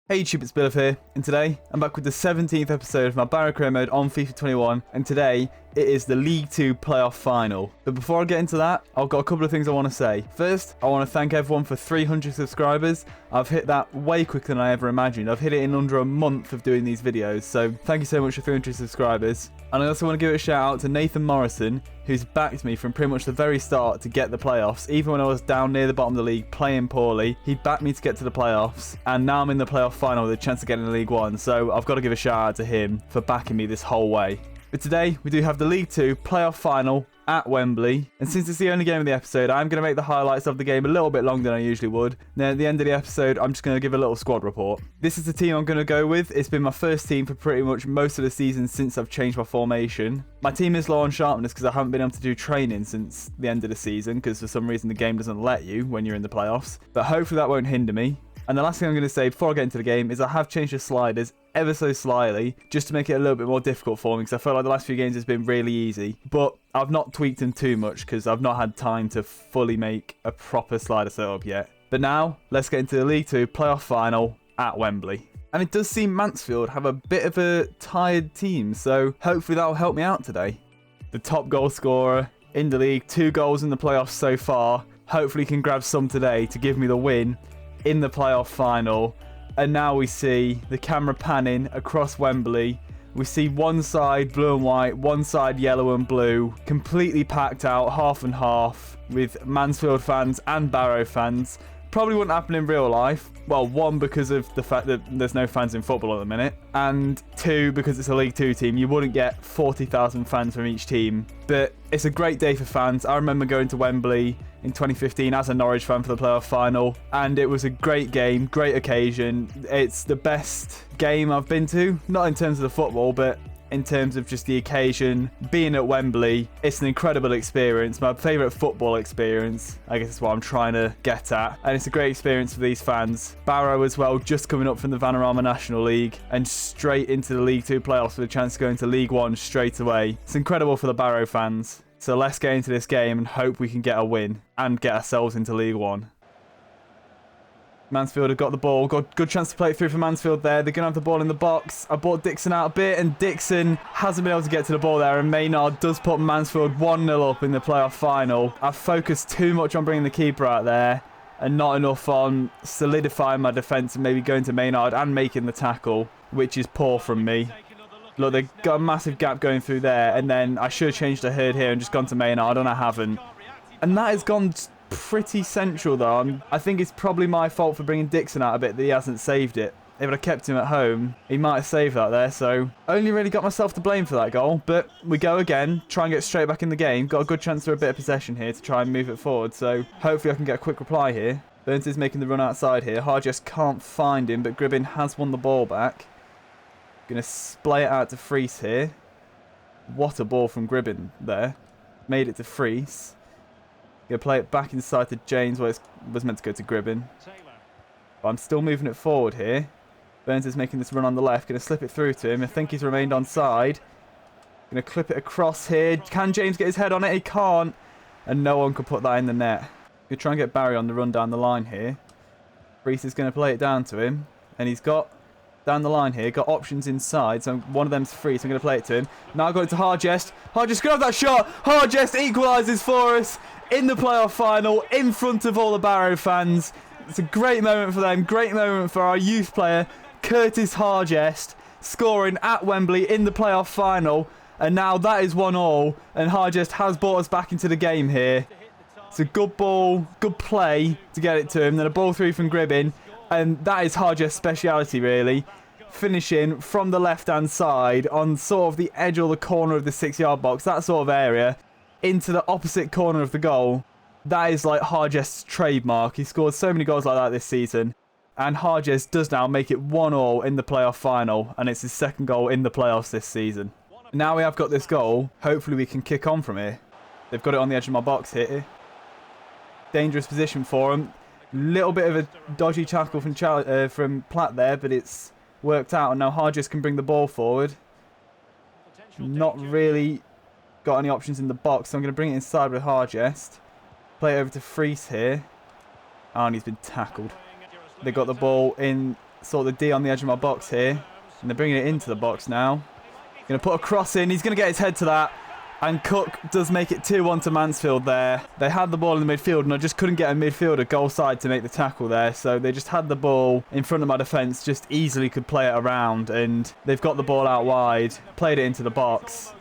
Hey YouTube, it's Bill here, and today I'm back with the 17th episode of my Barrow career mode on FIFA 21, and today it is the League 2 playoff final. But before I get into that, I've got a couple of things I want to say. First, I want to thank everyone for 300 subscribers. I've hit that way quicker than I ever imagined. I've hit it in under a month of doing these videos, so thank you so much for 300 subscribers. And I also want to give a shout out to Nathan Morrison, who's backed me from pretty much the very start to get the playoffs. Even when I was down near the bottom of the league playing poorly, he backed me to get to the playoffs, and now I'm in the playoff final with a chance of getting the League 1, so I've got to give a shout out to him for backing me this whole way. But today we do have the League 2 playoff final at Wembley, and since it's the only game of the episode, I'm going to make the highlights of the game a little bit longer than I usually would. Then at the end of the episode, I'm just going to give a little squad report. This is the team I'm going to go with. It's been my first team for pretty much most of the season since I've changed my formation. My team is low on sharpness because I haven't been able to do training since the end of the season, because for some reason the game doesn't let you when you're in the playoffs. But hopefully that won't hinder me. And the last thing I'm going to say before I get into the game is I have changed the sliders ever so slightly just to make it a little bit more difficult for me, because I feel like the last few games has been really easy. But I've not tweaked them too much because I've not had time to fully make a proper slider setup yet. But now, let's get into the League 2 playoff final at Wembley. And it does seem Mansfield have a bit of a tired team, so hopefully that'll help me out today. The top goal scorer in the league, 2 goals in the playoffs so far. Hopefully he can grab some today to give me the win in the playoff final. And now we see the camera panning across Wembley. We see one side blue and white, one side yellow and blue, completely packed out, half and half, with Mansfield fans and Barrow fans. Probably wouldn't happen in real life. Well, 1, because of the fact that there's no fans in football at the minute, and 2, because it's a League 2 team. You wouldn't get 40,000 fans from each team. But it's a great day for fans. I remember going to Wembley in 2015 as a Norwich fan for the playoff final, and it was a great game, great occasion. It's the best game I've been to, not in terms of the football, but in terms of just the occasion, being at Wembley. It's an incredible experience, my favourite football experience, I guess is what I'm trying to get at, and it's a great experience for these fans. Barrow as well, just coming up from the Vanarama National League and straight into the League 2 playoffs with a chance to go into League 1 straight away. It's incredible for the Barrow fans. So let's get into this game and hope we can get a win and get ourselves into League 1. Mansfield have got the ball. Got good chance to play it through for Mansfield there. They're going to have the ball in the box. I brought Dixon out a bit, and Dixon hasn't been able to get to the ball there, and Maynard does put Mansfield 1-0 up in the playoff final. I've focused too much on bringing the keeper out there and not enough on solidifying my defence and maybe going to Maynard and making the tackle, which is poor from me. Look, they've got a massive gap going through there, and then I should have changed the herd here and just gone to Maynard, and I haven't. And that has gone pretty central, though. I think it's probably my fault for bringing Dixon out a bit that he hasn't saved it. If I'd kept him at home, he might have saved that there, so only really got myself to blame for that goal. But we go again, try and get straight back in the game. Got a good chance for a bit of possession here to try and move it forward, so hopefully I can get a quick reply here. Burns is making the run outside here. Harjes can't find him, but Gribbin has won the ball back. Going to splay it out to Fries here. What a ball from Gribbin there. Made it to Fries. Going to play it back inside to James, where it was meant to go to Gribbin. But I'm still moving it forward here. Burns is making this run on the left. Going to slip it through to him. I think he's remained onside. Going to clip it across here. Can James get his head on it? He can't. And no one could put that in the net. Going to try and get Barry on the run down the line here. Fries is going to play it down to him. And he's got, down the line here, got options inside. So one of them's free, so I'm going to play it to him. Now I've got it to Harjes. Harjes, go have that shot. Harjes equalises for us in the playoff final, in front of all the Barrow fans. It's a great moment for them, great moment for our youth player, Curtis Harjes, scoring at Wembley in the playoff final. And now that is 1-1, and Harjes has brought us back into the game here. It's a good ball, good play to get it to him, then a ball through from Gribbin, and that is Harjes' speciality really. Finishing from the left-hand side on sort of the edge or the corner of the 6-yard box, that sort of area, into the opposite corner of the goal. That is like Harjes' trademark. He scored so many goals like that this season. And Harjes does now make it 1-1 in the playoff final, and it's his second goal in the playoffs this season. Now we have got this goal, hopefully we can kick on from here. They've got it on the edge of my box here. Dangerous position for him. Little bit of a dodgy tackle from Platt there, but it's worked out, and now Harjes can bring the ball forward. Not really got any options in the box, so I'm going to bring it inside with Harjes. Play it over to Fries here. Oh, and he's been tackled. They got the ball in sort of the D on the edge of my box here. And they're bringing it into the box now. Going to put a cross in. He's going to get his head to that. And Cook does make it 2-1 to Mansfield there. They had the ball in the midfield and I just couldn't get a midfielder goal side to make the tackle there. So they just had the ball in front of my defence, just easily could play it around. And they've got the ball out wide, played it into the box.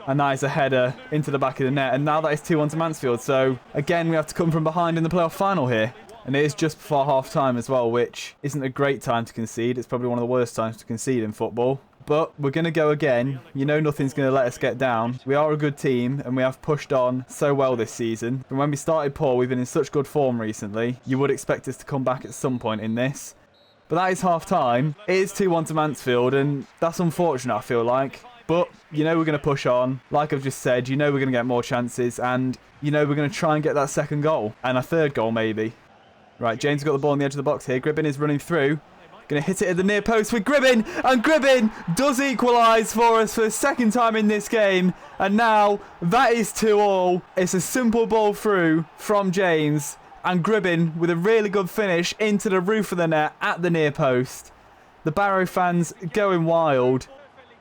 And that is a header into the back of the net. And now that is 2-1 to Mansfield. So again, we have to come from behind in the playoff final here. And it is just before half-time as well, which isn't a great time to concede. It's probably one of the worst times to concede in football. But we're going to go again. You know nothing's going to let us get down. We are a good team and we have pushed on so well this season. From when we started poor, we've been in such good form recently. You would expect us to come back at some point in this. But that is half-time. It is 2-1 to Mansfield and that's unfortunate, I feel like. But you know we're going to push on. Like I've just said, you know we're going to get more chances and you know we're going to try and get that second goal. And a third goal maybe. Right, James has got the ball on the edge of the box here. Gribbin is running through. Going to hit it at the near post with Gribbin. And Gribbin does equalise for us for the second time in this game. And now that is 2-2. It's a simple ball through from James. And Gribbin with a really good finish into the roof of the net at the near post. The Barrow fans going wild.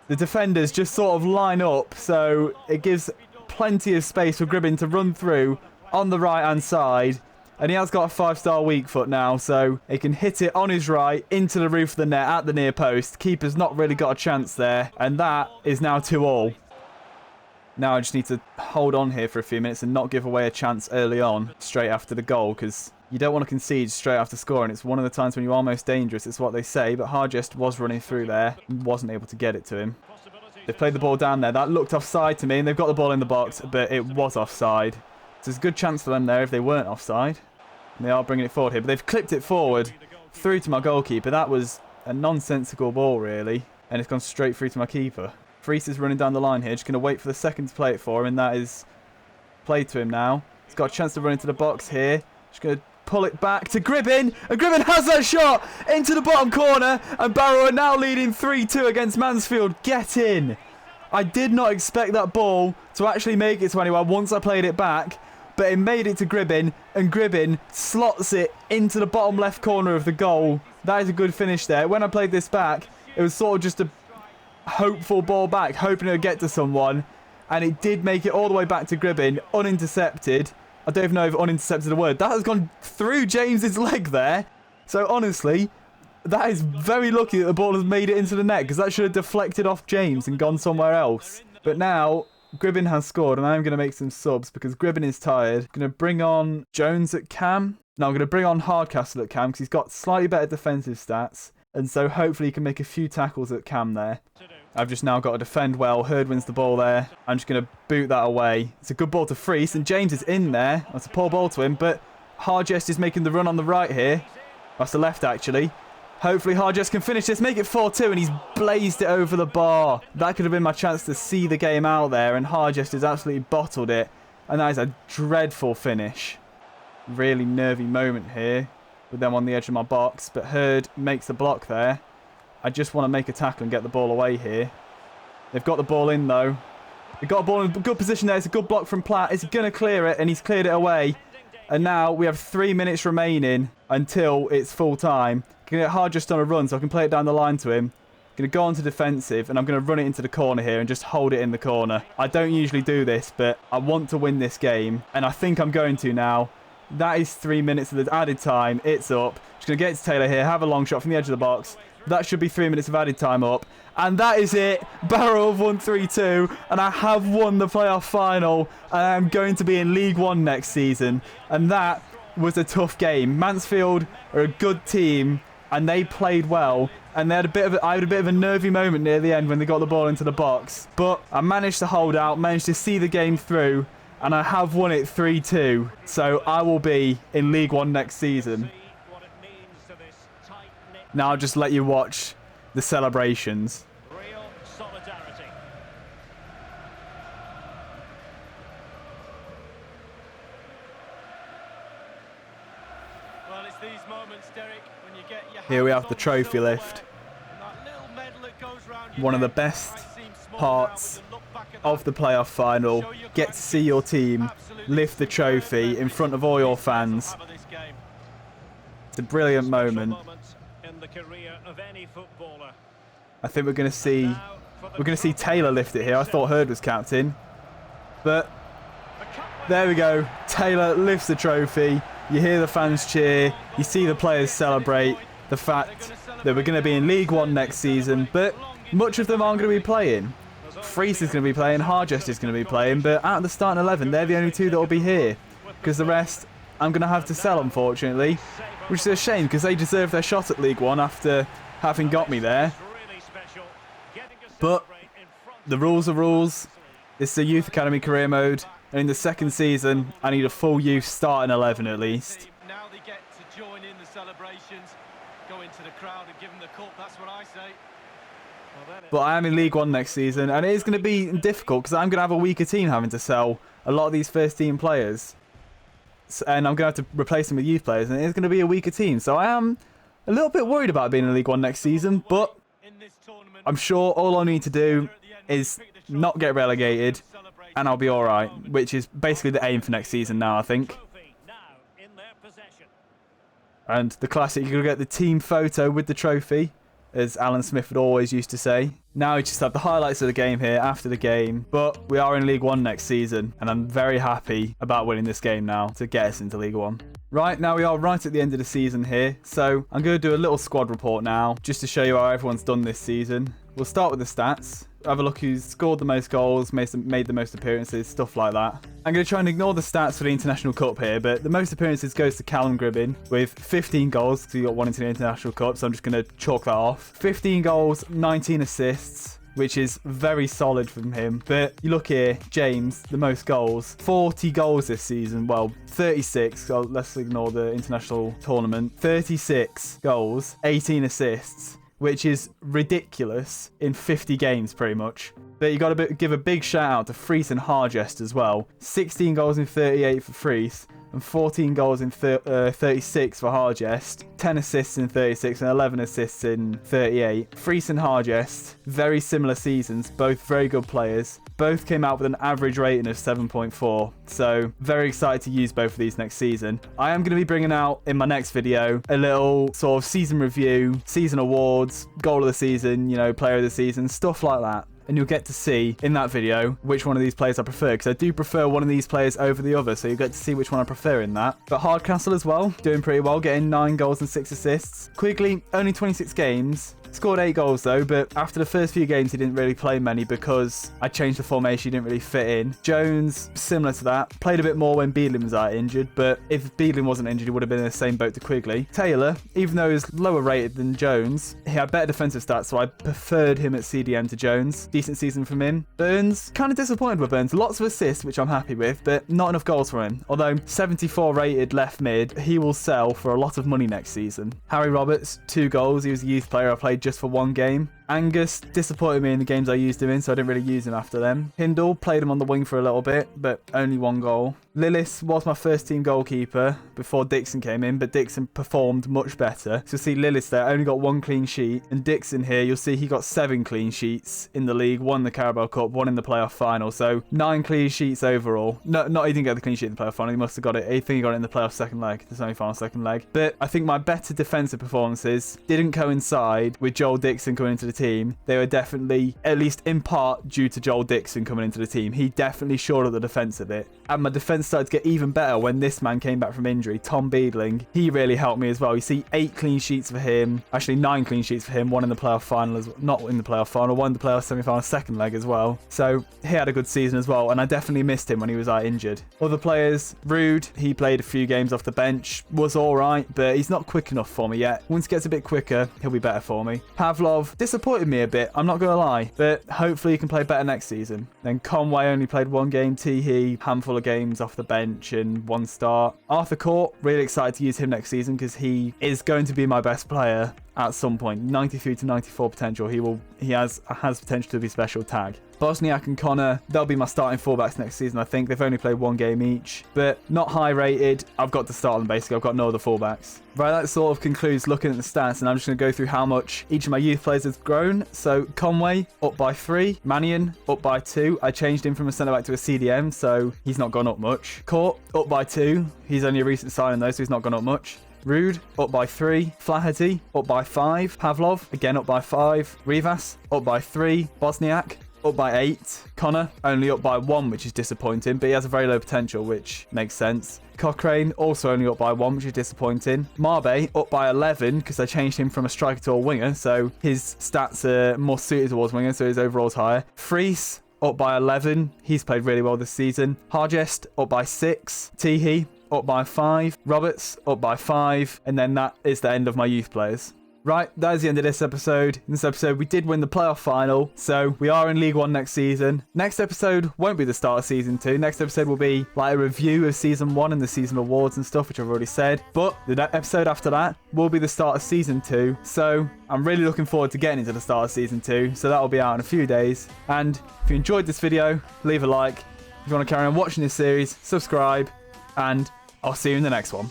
The defenders just sort of line up. So it gives plenty of space for Gribbin to run through on the right-hand side. And he has got a 5-star weak foot now, so he can hit it on his right into the roof of the net at the near post. Keeper's not really got a chance there, and that is now 2-2. Now I just need to hold on here for a few minutes and not give away a chance early on, straight after the goal, because you don't want to concede straight after scoring. It's one of the times when you are most dangerous, it's what they say, but Hargest was running through there and wasn't able to get it to him. They've played the ball down there. That looked offside to me, and they've got the ball in the box, but it was offside. So there's a good chance for them there if they weren't offside. And they are bringing it forward here, but they've clipped it forward through to my goalkeeper. That was a nonsensical ball, really. And it's gone straight through to my keeper. Fries is running down the line here, just going to wait for the second to play it for him, and that is played to him now. He's got a chance to run into the box here. Just going to pull it back to Gribbin, and Gribbin has that shot into the bottom corner, and Barrow are now leading 3-2 against Mansfield. Get in! I did not expect that ball to actually make it to anyone once I played it back, but it made it to Gribbin, and Gribbin slots it into the bottom left corner of the goal. That is a good finish there. When I played this back, it was sort of just a hopeful ball back, hoping it would get to someone, and it did make it all the way back to Gribbin, unintercepted. I don't even know if unintercepted is a word. That has gone through James's leg there. So honestly, that is very lucky that the ball has made it into the net, because that should have deflected off James and gone somewhere else. But now Gribbin has scored, and I'm going to make some subs because Gribbin is tired. I'm going to bring on Jones at cam. Now I'm going to bring on Hardcastle at cam because he's got slightly better defensive stats. And so hopefully he can make a few tackles at cam there. I've just now got to defend well. Hurd wins the ball there. I'm just going to boot that away. It's a good ball to Fries, and James is in there. That's a poor ball to him, but Hargest is making the run on the right here. That's the left, actually. Hopefully Hargest can finish this, make it 4-2, and he's blazed it over the bar. That could have been my chance to see the game out there, and Hargest has absolutely bottled it. And that is a dreadful finish. Really nervy moment here with them on the edge of my box, but Hurd makes the block there. I just want to make a tackle and get the ball away here. They've got the ball in, though. They've got a ball in a good position there. It's a good block from Platt. It's going to clear it, and he's cleared it away. And now we have 3 minutes remaining until it's full time. Going to get Hargest on a run so I can play it down the line to him. Going to go on to defensive, and I'm going to run it into the corner here and just hold it in the corner. I don't usually do this, but I want to win this game, and I think I'm going to now. That is 3 minutes of the added time. It's up. Just going to get it to Taylor here, have a long shot from the edge of the box. That should be 3 minutes of added time up. And that is it. Barrow have won 3-2. And I have won the playoff final. And I'm going to be in League One next season. And that was a tough game. Mansfield are a good team. And they played well. And they had I had a bit of a nervy moment near the end when they got the ball into the box. But I managed to hold out. Managed to see the game through. And I have won it 3-2. So I will be in League One next season. Now I'll just let you watch the celebrations. Real solidarity. Well, it's these moments, Derek, when you get your Here we have the trophy lift. One of the best parts of the playoff final. Get to see your team lift the trophy in front of all your fans. It's a brilliant moment. In the career of of any footballer. I think we're going to see Taylor lift it here. I thought Hurd was captain, but there we go. Taylor lifts the trophy. You hear the fans cheer. You see the players celebrate the fact that we're going to be in League One next season, but much of them aren't going to be playing. Fries is going to be playing, Hargest is going to be playing, but out of the starting 11, they're the only two that will be here, because the rest I'm going to have to sell, unfortunately, which is a shame because they deserve their shot at League One after having got me there. But the rules are rules. This is a Youth Academy career mode, and in the second season, I need a full youth starting 11 at least. Now they get to join in the celebrations, go into the crowd and give them the cup, that's what I say. But I am in League One next season, and it is going to be difficult because I'm going to have a weaker team having to sell a lot of these first team players. And I'm going to have to replace them with youth players, and it's going to be a weaker team. So I am a little bit worried about being in League One next season, but I'm sure all I need to do is not get relegated, and I'll be alright, which is basically the aim for next season now, I think. And the classic, you're going to get the team photo with the trophy, as Alan Smith would always used to say. Now we just have the highlights of the game here after the game, but we are in League One next season, and I'm very happy about winning this game now to get us into League One. Right, now we are right at the end of the season here, so I'm going to do a little squad report now, just to show you how everyone's done this season. We'll start with the stats, have a look who's scored the most goals, made the most appearances, stuff like that. I'm going to try and ignore the stats for the International Cup here, but the most appearances goes to Callum Gribbin with 15 goals, because he got one into the International Cup, so I'm just going to chalk that off. 15 goals, 19 assists, which is very solid from him. But you look here, James, the most goals, 40 goals this season. Well, 36, so let's ignore the international tournament. 36 goals, 18 assists, which is ridiculous in 50 games pretty much. But you got to give a big shout out to Fries and Hargest as well. 16 goals in 38 for Fries, and 14 goals in 36 for Hargest, 10 assists in 36 and 11 assists in 38. Fries and Hargest, very similar seasons, both very good players. Both came out with an average rating of 7.4, so very excited to use both of these next season. I am going to be bringing out in my next video a little sort of season review, season awards, goal of the season, you know, player of the season, stuff like that. And you'll get to see in that video which one of these players I prefer, because I do prefer one of these players over the other, so you'll get to see which one I prefer in that. But Hardcastle as well, doing pretty well, getting 9 goals and 6 assists. Quigley, only 26 games. Scored 8 goals though, but after the first few games he didn't really play many because I changed the formation, he didn't really fit in. Jones, similar to that, played a bit more when Beedling was out injured, but if Beedling wasn't injured he would have been in the same boat to Quigley. Taylor, even though he was lower rated than Jones, he had better defensive stats, so I preferred him at CDM to Jones. Decent season from him. Burns, kind of disappointed with Burns. Lots of assists, which I'm happy with, but not enough goals for him. Although 74 rated left mid, he will sell for a lot of money next season. Harry Roberts, 2 goals. He was a youth player I played just for 1 game. Angus disappointed me in the games I used him in, so I didn't really use him after them. Hindle, played him on the wing for a little bit, but only 1 goal. Lillis was my first team goalkeeper before Dixon came in, but Dixon performed much better. So you'll see Lillis there, only got 1 clean sheet. And Dixon here, you'll see he got 7 clean sheets in the league, 1 in the Carabao Cup, 1 in the playoff final. So 9 clean sheets overall. No, he didn't get the clean sheet in the playoff final. He must have got it. I think he got it in the playoff second leg, the semi-final second leg. But I think my better defensive performances didn't coincide with Joel Dixon coming into the team. They were definitely, at least in part, due to Joel Dixon coming into the team. He definitely shored up the defence a bit. And my defence started to get even better when this man came back from injury, Tom Beedling. He really helped me as well. You see 8 clean sheets for him. Actually 9 clean sheets for him. 1 in the playoff final, not in the playoff final, 1 in the playoff semi-final second leg as well. So he had a good season as well, and I definitely missed him when he was out injured. Other players, Rude, he played a few games off the bench, was alright, but he's not quick enough for me yet. Once he gets a bit quicker, he'll be better for me. Pavlov disappointed me a bit, I'm not going to lie, but hopefully he can play better next season. Then Conway only played 1 game, Teehee, handful of games off the bench and 1 start. Arthur Court, really excited to use him next season because he is going to be my best player at some point. 93 to 94 potential. He has potential to be special tag. Bosniak and Connor, they'll be my starting fullbacks next season, I think. They've only played 1 game each, but not high rated. I've got to start them basically. I've got no other fullbacks. Right, that sort of concludes looking at the stats, and I'm just going to go through how much each of my youth players has grown. So Conway up by 3, Mannion up by 2. I changed him from a centre-back to a CDM, so he's not gone up much. Court up by 2. He's only a recent signing though, so he's not gone up much. Rude, up by 3. Flaherty, up by 5. Pavlov, again up by 5. Rivas, up by 3. Bosniak, up by 8. Connor, only up by 1, which is disappointing, but he has a very low potential, which makes sense. Cochrane, also only up by 1, which is disappointing. Marbe, up by 11, because I changed him from a striker to a winger, so his stats are more suited towards winger, so his overall's higher. Fries, up by 11. He's played really well this season. Hargest, up by 6. Teehee, up by 5. Roberts, up by 5. And then that is the end of my youth players. Right, that is the end of this episode. In this episode, we did win the playoff final, so we are in League 1 next season. Next episode won't be the start of Season 2. Next episode will be like a review of Season 1 and the season awards and stuff, which I've already said. But the episode after that will be the start of Season 2. So I'm really looking forward to getting into the start of Season 2. So that will be out in a few days. And if you enjoyed this video, leave a like. If you want to carry on watching this series, subscribe. And I'll see you in the next one.